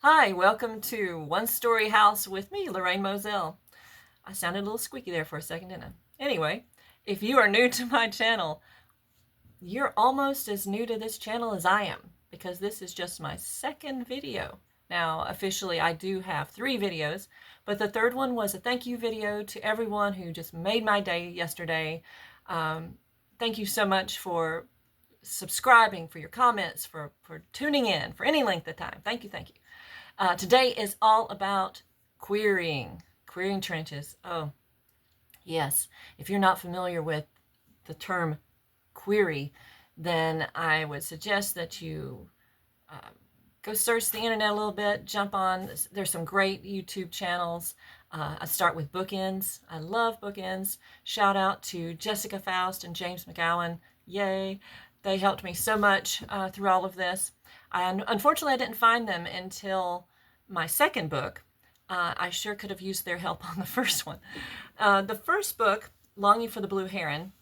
Hi, welcome to One Story House with me, Lorraine Moselle. I sounded a little squeaky there for a second, didn't I? Anyway, if you are new to my channel, you're almost as new to this channel as I am because this is just my second video. Now, officially, I do have 3 videos, but the third one was a thank you video to everyone who just made my day yesterday. Um, Thank you so much for subscribing, for your comments, for tuning in for any length of time. Thank you, thank you. Today is all about querying trenches. Oh, yes. If you're not familiar with the term query, then I would suggest that you uh, go search the internet a little bit, jump on. There's some great YouTube channels. I start with Bookends. I love Bookends. Shout out to Jessica Faust and James McGowan. Yay. They helped me so much through all of this. Unfortunately, I didn't find them until my second book. I sure could have used their help on the first one. The first book, Longing for the Blue Heron,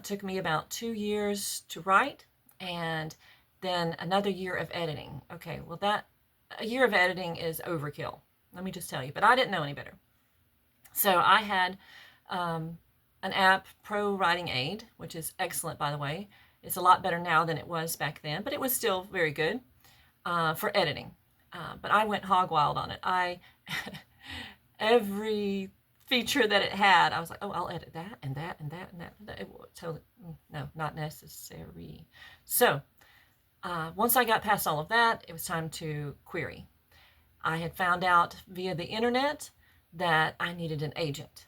took me about 2 years to write, and then another year of editing. Okay, well, a year of editing is overkill. Let me just tell you, but I didn't know any better. So I had an app, Pro Writing Aid, which is excellent, by the way. It's a lot better now than it was back then, but it was still very good for editing. But I went hog wild on it. Every feature that it had, I was like, oh, I'll edit that and that and that and that. And that. It was totally, no, not necessary. So once I got past all of that, it was time to query. I had found out via the internet that I needed an agent.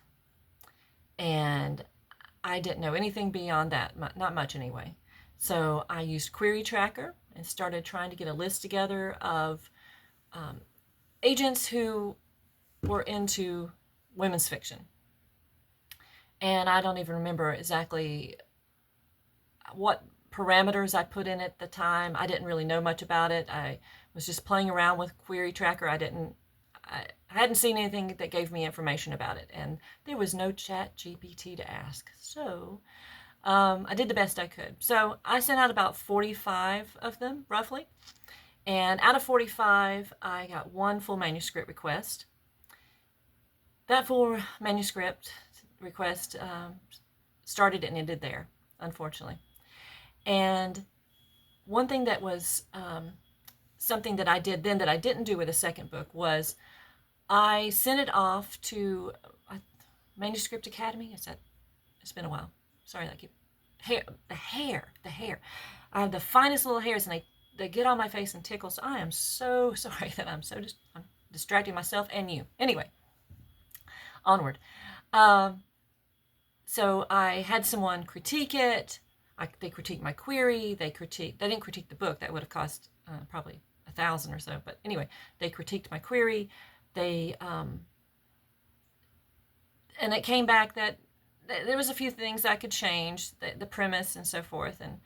And I didn't know anything beyond that, not much anyway. So I used Query Tracker and started trying to get a list together of agents who were into women's fiction. And I don't even remember exactly what parameters I put in at the time. I didn't really know much about it. I was just playing around with Query Tracker. I hadn't seen anything that gave me information about it, and there was no Chat GPT to ask. So I did the best I could. So I sent out about 45 of them, roughly. And out of 45, I got one full manuscript request. That full manuscript request started and ended there, unfortunately. And one thing that was something that I did then that I didn't do with the second book was I sent it off to Manuscript Academy. It's been a while. Sorry, I keep the hair. I have the finest little hairs, and they get on my face and tickle. So I am so sorry that I'm distracting myself and you. Anyway, onward. So I had someone critique it. They critiqued my query. They didn't critique the book. That would have cost probably 1,000 or so. But anyway, they critiqued my query. And it came back that there was a few things I could change, the premise and so forth, and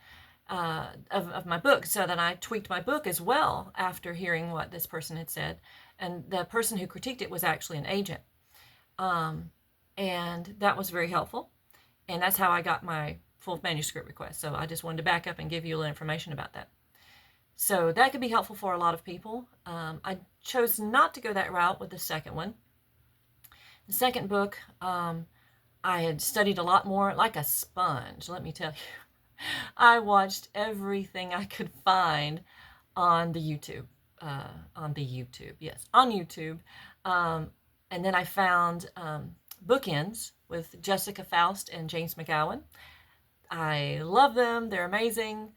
of my book. So then I tweaked my book as well after hearing what this person had said. And the person who critiqued it was actually an agent. And that was very helpful. And that's how I got my full manuscript request. So I just wanted to back up and give you a little information about that. So that could be helpful for a lot of people. I chose not to go that route with the second one. The second book, I had studied a lot more, like a sponge, let me tell you. I watched everything I could find on the YouTube. On YouTube. And then I found Bookends with Jessica Faust and James McGowan. I love them. They're amazing.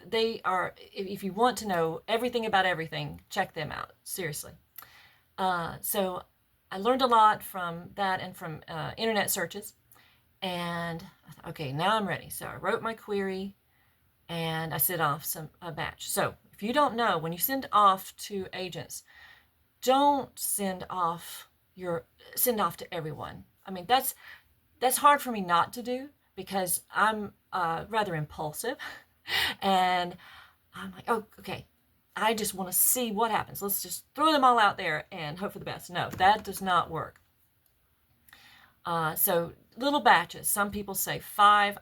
They are, if you want to know everything about everything, check them out. Seriously. So I learned a lot from that and from internet searches. And I thought, okay, now I'm ready. So I wrote my query and I sent off a batch. So if you don't know, when you send off to agents, don't send off to everyone. I mean, that's hard for me not to do because I'm rather impulsive. And I'm like, oh, okay, I just want to see what happens. Let's just throw them all out there and hope for the best. No, that does not work. So little batches. Some people say 5.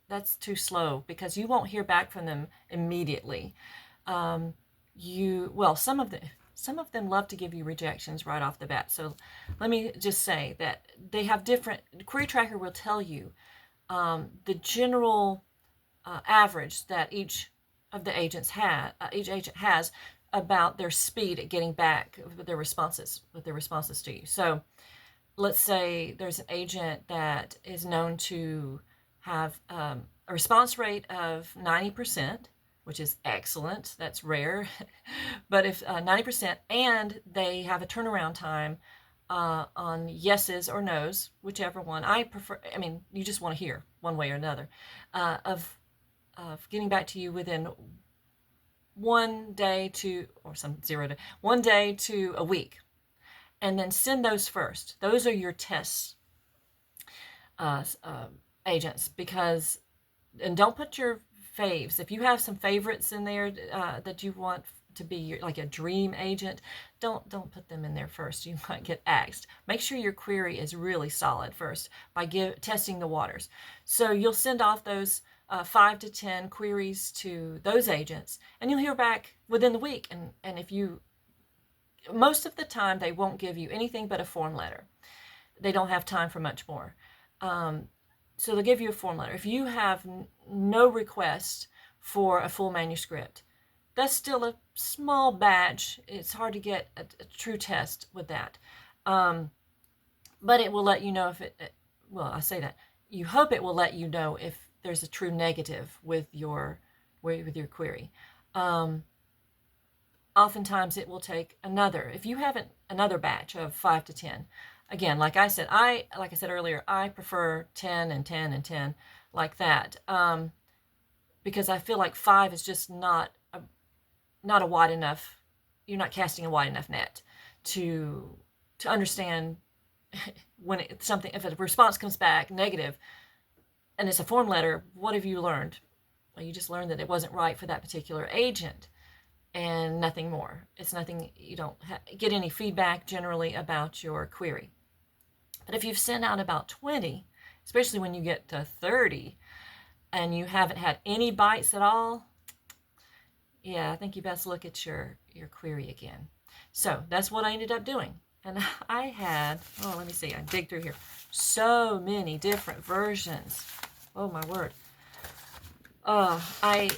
That's too slow because you won't hear back from them immediately. well, some of them love to give you rejections right off the bat. So let me just say that they have different, Query Tracker will tell you the general average that each agent has about their speed at getting back with their responses to you. So let's say there's an agent that is known to have a response rate of 90%, which is excellent. That's rare. But if 90%, and they have a turnaround time on yeses or nos, whichever one. I prefer, I mean, you just want to hear one way or another, of getting back to you within 1 day to, or some 0 day, 1 day to a week. And then send those first. Those are your test agents, because, and don't put your faves. If you have some favorites in there that you want to be like a dream agent, don't put them in there first. You might get axed. Make sure your query is really solid first by testing the waters. So you'll send off those 5 to 10 queries to those agents, and you'll hear back within the week. And if you, most of the time, they won't give you anything but a form letter. They don't have time for much more. So they'll give you a form letter. If you have no request for a full manuscript, that's still a small batch. It's hard to get a true test with that. But it will let you know if well, I say that. You hope it will let you know if there's a true negative with your query. Oftentimes it will take if you haven't, another batch of 5 to 10. Again, like I said earlier, I prefer 10 and 10 and 10, like that, because I feel like 5 is just not a wide enough. You're not casting a wide enough net to understand when if a response comes back negative and it's a form letter. What have you learned? Well, you just learned that it wasn't right for that particular agent, and nothing more. It's nothing. You don't get any feedback generally about your query. But if you've sent out about 20, especially when you get to 30 and you haven't had any bites at all, yeah, I think you best look at your query again. So that's what I ended up doing. And I had, let me see, I dig through here, so many different versions. Oh my word. I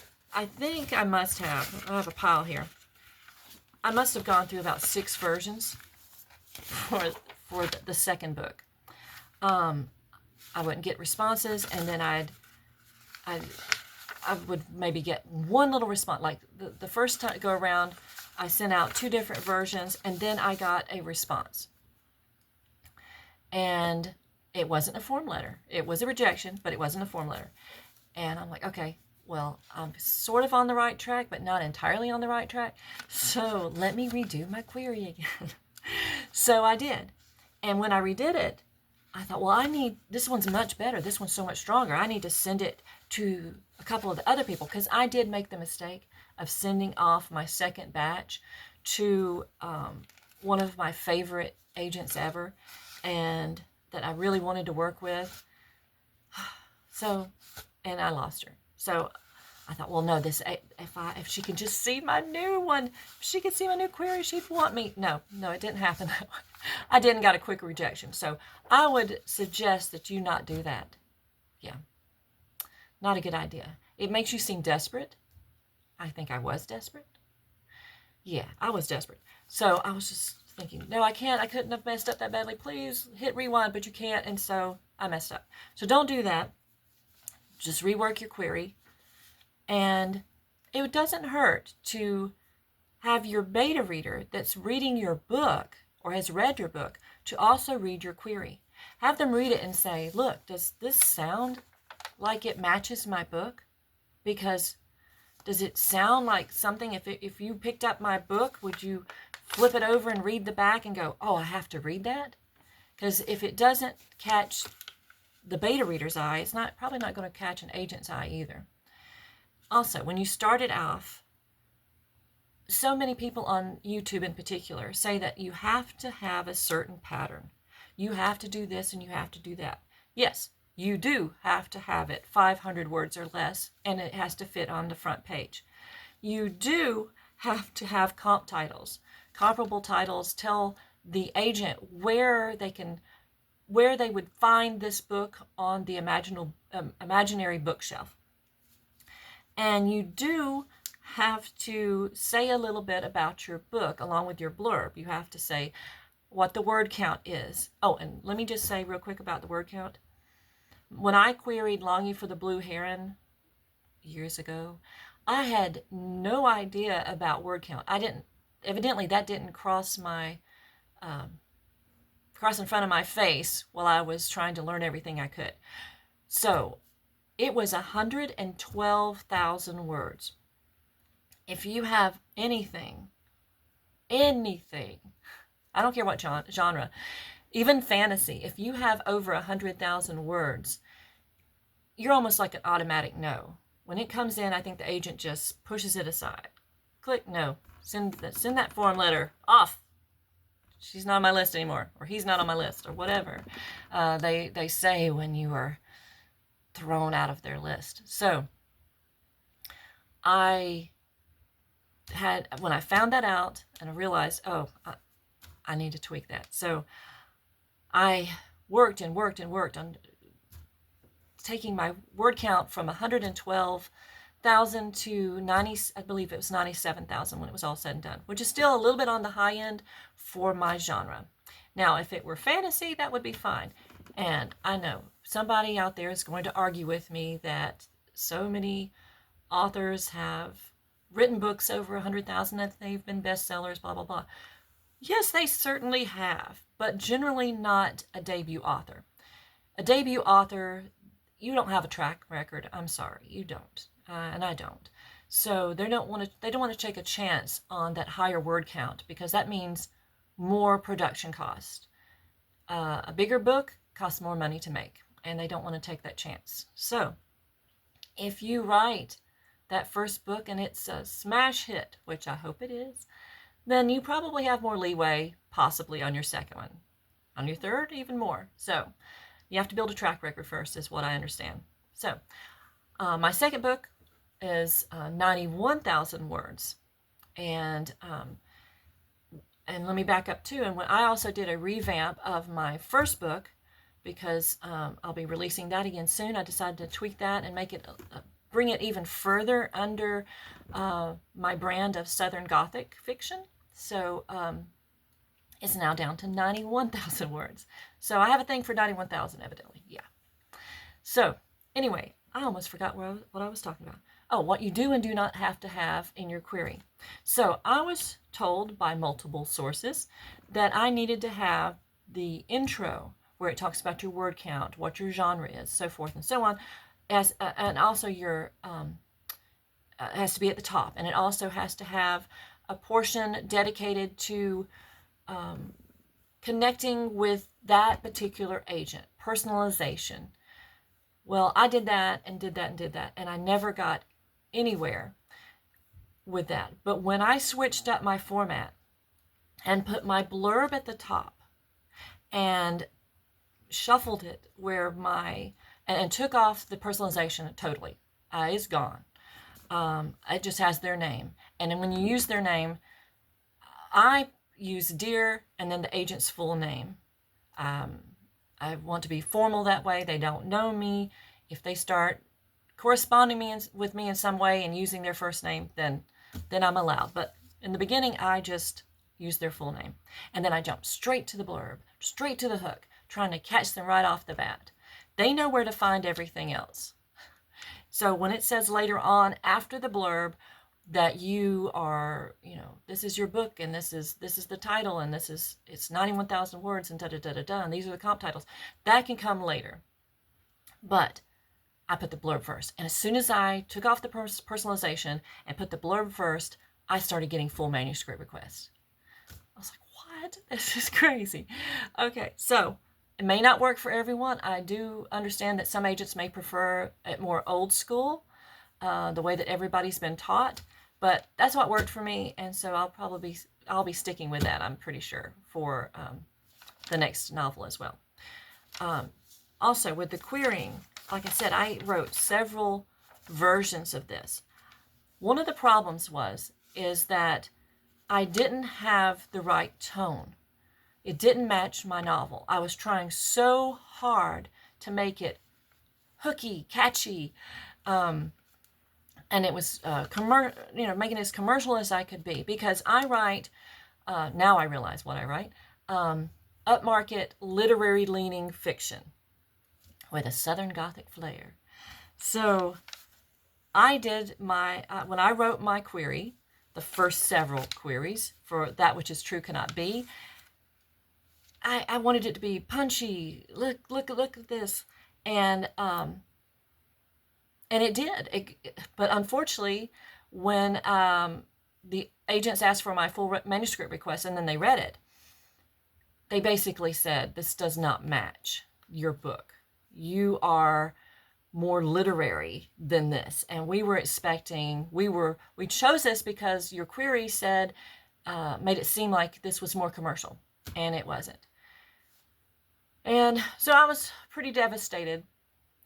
think I have a pile here. I must have gone through about 6 versions for the second book. I wouldn't get responses, and then I would maybe get one little response. Like the first time go around, I sent out 2 different versions, and then I got a response. And it wasn't a form letter. It was a rejection, but it wasn't a form letter. And I'm like, okay, well, I'm sort of on the right track, but not entirely on the right track. So let me redo my query again. So I did. And when I redid it, I thought, well, this one's much better. This one's so much stronger. I need to send it to a couple of the other people, because I did make the mistake of sending off my second batch to one of my favorite agents ever, and that I really wanted to work with. So, and I lost her. So I thought, well, no, if she could just see my new one, if she could see my new query, she'd want me. No, it didn't happen that way. I didn't got a quick rejection. So I would suggest that you not do that. Yeah, not a good idea. It makes you seem desperate. I think I was desperate. Yeah, I was desperate. So I was just thinking, no, I can't. I couldn't have messed up that badly. Please hit rewind, but you can't. And so I messed up. So don't do that. Just rework your query. And it doesn't hurt to have your beta reader that's reading your book or has read your book to also read your query. Have them read it and say, look, does this sound like it matches my book? Because does it sound like something, if you picked up my book, would you flip it over and read the back and go, oh, I have to read that? Because if it doesn't catch the beta reader's eye, it's probably not going to catch an agent's eye either. Also, when you started off, so many people on YouTube in particular say that you have to have a certain pattern. You have to do this and you have to do that. Yes, you do have to have it 500 words or less, and it has to fit on the front page. You do have to have comp titles. Comparable titles tell the agent where they would find this book on the imaginary bookshelf. And you do have to say a little bit about your book along with your blurb. You have to say what the word count is. Oh, and let me just say real quick about the word count. When I queried Longing for the Blue Heron years ago, I had no idea about word count. Evidently that didn't cross in front of my face while I was trying to learn everything I could. So it was 112,000 words. If you have anything, I don't care what genre, even fantasy, if you have over 100,000 words, you're almost like an automatic no. When it comes in, I think the agent just pushes it aside. Click no. Send that form letter off. She's not on my list anymore, or he's not on my list, or whatever they say when you are thrown out of their list. So when I found that out and I realized, I need to tweak that. So I worked on taking my word count from 112,000 to 90, I believe it was 97,000 when it was all said and done, which is still a little bit on the high end for my genre. Now, if it were fantasy, that would be fine. And I know somebody out there is going to argue with me that so many authors have written books over 100,000 that they've been bestsellers, blah, blah, blah. Yes, they certainly have, but generally not a debut author. A debut author, you don't have a track record. I'm sorry, you don't, and I don't. So they don't want to take a chance on that higher word count because that means more production cost. A bigger book costs more money to make, and they don't want to take that chance. So if you write that first book and it's a smash hit, which I hope it is, then you probably have more leeway possibly on your second one. On your third, even more. So you have to build a track record first is what I understand. So my second book is 91,000 words. And let me back up too. And when I also did a revamp of my first book, because I'll be releasing that again soon, I decided to tweak that and make it bring it even further under my brand of Southern Gothic fiction. So it's now down to 91,000 words. So I have a thing for 91,000, evidently. Yeah. So anyway, I almost forgot what I was talking about. Oh, what you do and do not have to have in your query. So I was told by multiple sources that I needed to have the intro where it talks about your word count, what your genre is, so forth and so on, and also your has to be at the top, and it also has to have a portion dedicated to connecting with that particular agent, personalization. Well, I did that and did that and did that, and I never got anywhere with that. But when I switched up my format and put my blurb at the top and shuffled it where and took off the personalization totally, it's gone. It just has their name. And then when you use their name, I use Dear and then the agent's full name. I want to be formal that way. They don't know me. If they start corresponding with me in some way and using their first name, then I'm allowed. But in the beginning, I just use their full name. And then I jump straight to the blurb, straight to the hook, trying to catch them right off the bat. They know where to find everything else. So when it says later on after the blurb that you are, this is your book and this is the title and it's 91,000 words and da-da-da-da-da, and these are the comp titles, that can come later. But I put the blurb first. And as soon as I took off the personalization and put the blurb first, I started getting full manuscript requests. I was like, what? This is crazy. Okay, so it may not work for everyone. I do understand that some agents may prefer it more old school, the way that everybody's been taught, but that's what worked for me, and so I'll be sticking with that, I'm pretty sure, for the next novel as well. Also, with the querying, like I said, I wrote several versions of this. One of the problems was is that I didn't have the right tone. It didn't match my novel. I was trying so hard to make it hooky, catchy, and it was making it as commercial as I could be, because I write, now I realize what I write, upmarket, literary leaning fiction with a Southern Gothic flair. So I did when I wrote my query, the first several queries for That Which Is True Cannot Be, I wanted it to be punchy. Look at this, and it did. But unfortunately, when the agents asked for my full manuscript request and then they read it, they basically said, this does not match your book. You are more literary than this. And we were expecting, we chose this because your query said, made it seem like this was more commercial, and it wasn't. And so I was pretty devastated,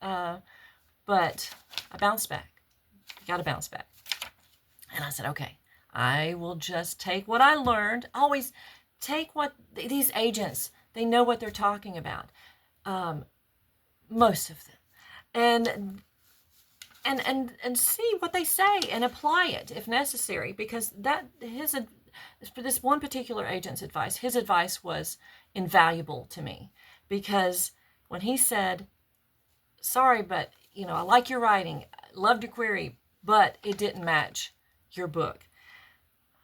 but I bounced back. Got to bounce back. And I said, okay, I will just take what I learned. Always take what these agents, they know what they're talking about. Most of them. And see what they say and apply it if necessary, because this one particular agent's advice, his advice was invaluable to me, because when he said, sorry, but I like your writing, loved your query, but it didn't match your book.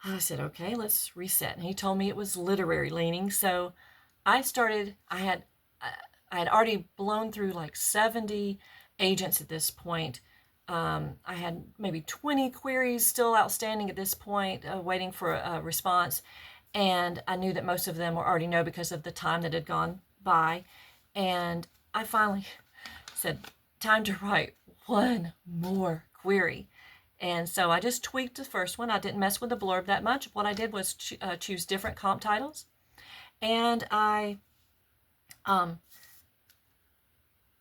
I said, okay, let's reset. And he told me it was literary leaning. So I had already blown through like 70 agents at this point. I had maybe 20 queries still outstanding at this point, waiting for a response. And I knew that most of them were already no because of the time that had gone by. And I finally said, time to write one more query. And so I just tweaked the first one. I didn't mess with the blurb that much. What I did was choose different comp titles. And I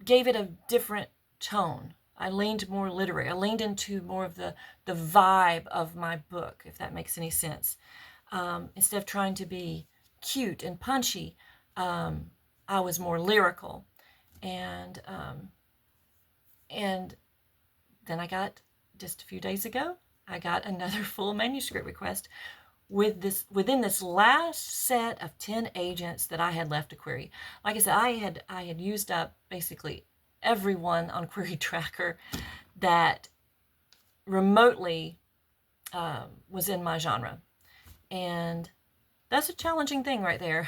gave it a different tone. I leaned more literary. I leaned into more of the vibe of my book, if that makes any sense. Instead of trying to be cute and punchy, I was more lyrical. And then I got, just a few days ago, I got another full manuscript request within this last set of 10 agents that I had left to query. Like I said, I had used up basically everyone on Query Tracker that remotely was in my genre. And that's a challenging thing right there.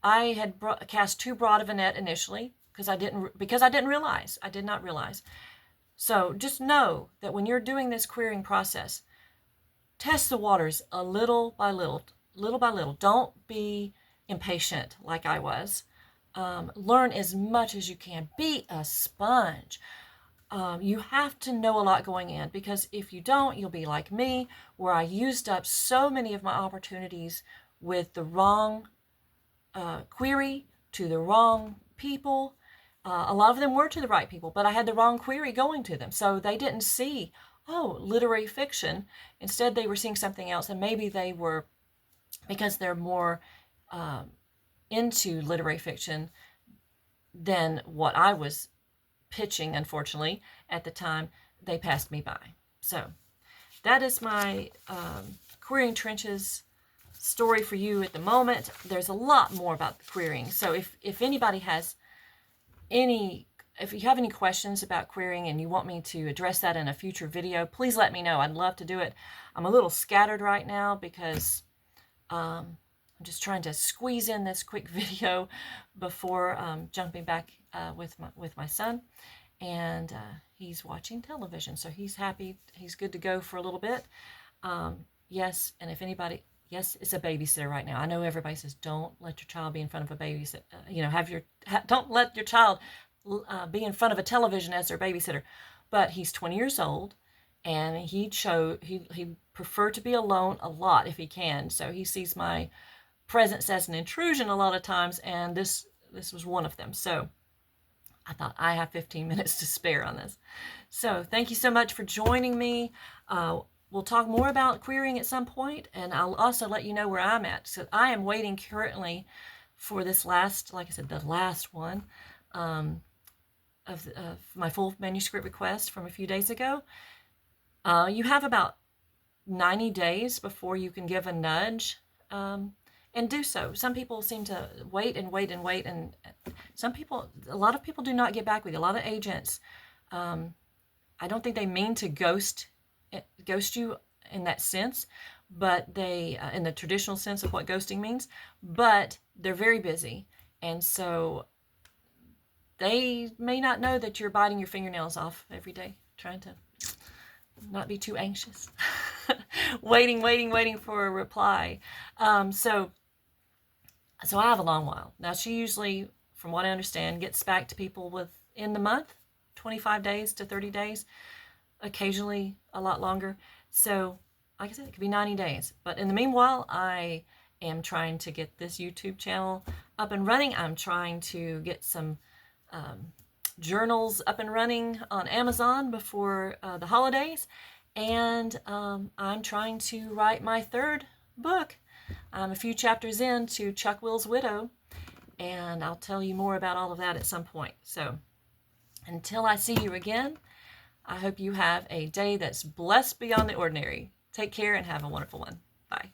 I had cast too broad of a net initially because I did not realize. So just know that when you're doing this querying process, test the waters a little by little. Don't be impatient like I was. Learn as much as you can. Be a sponge. You have to know a lot going in, because if you don't, you'll be like me, where I used up so many of my opportunities with the wrong query to the wrong people. A lot of them were to the right people, but I had the wrong query going to them. So they didn't see, oh, literary fiction. Instead, they were seeing something else. And maybe they were, because they're more into literary fiction than what I was pitching, unfortunately, at the time, they passed me by. So that is my Querying Trenches story for you at the moment. There's a lot more about querying. So if anybody has if you have any questions about querying and you want me to address that in a future video, please let me know. I'd love to do it. I'm a little scattered right now because I'm just trying to squeeze in this quick video before jumping back with my son. And he's watching television, so he's happy. He's good to go for a little bit. Yes, and if anybody... Yes, it's a babysitter right now. I know everybody says, don't let your child be in front of a babysitter. Don't let your child be in front of a television as their babysitter. But he's 20 years old, and he preferred to be alone a lot if he can. So he sees my presence as an intrusion a lot of times, and this was one of them. So I thought, I have 15 minutes to spare on this. So thank you so much for joining me. we'll talk more about querying at some point, and I'll also let you know where I'm at. So I am waiting currently for this last, like I said, the last one of my full manuscript request from a few days ago. You have about 90 days before you can give a nudge, and do so. Some people seem to wait and wait and wait, and a lot of people do not get back with you. A lot of agents, I don't think they mean to ghost you in that sense, but they, in the traditional sense of what ghosting means, but they're very busy, and so they may not know that you're biting your fingernails off every day, trying to not be too anxious. waiting for a reply. So I have a long while. Now, she usually, from what I understand, gets back to people within the month, 25 days to 30 days, occasionally a lot longer. So, like I said, it could be 90 days. But in the meanwhile, I am trying to get this YouTube channel up and running. I'm trying to get some journals up and running on Amazon before the holidays. And I'm trying to write my third book. I'm a few chapters into Chuck Will's Widow, and I'll tell you more about all of that at some point. So until I see you again, I hope you have a day that's blessed beyond the ordinary. Take care and have a wonderful one. Bye.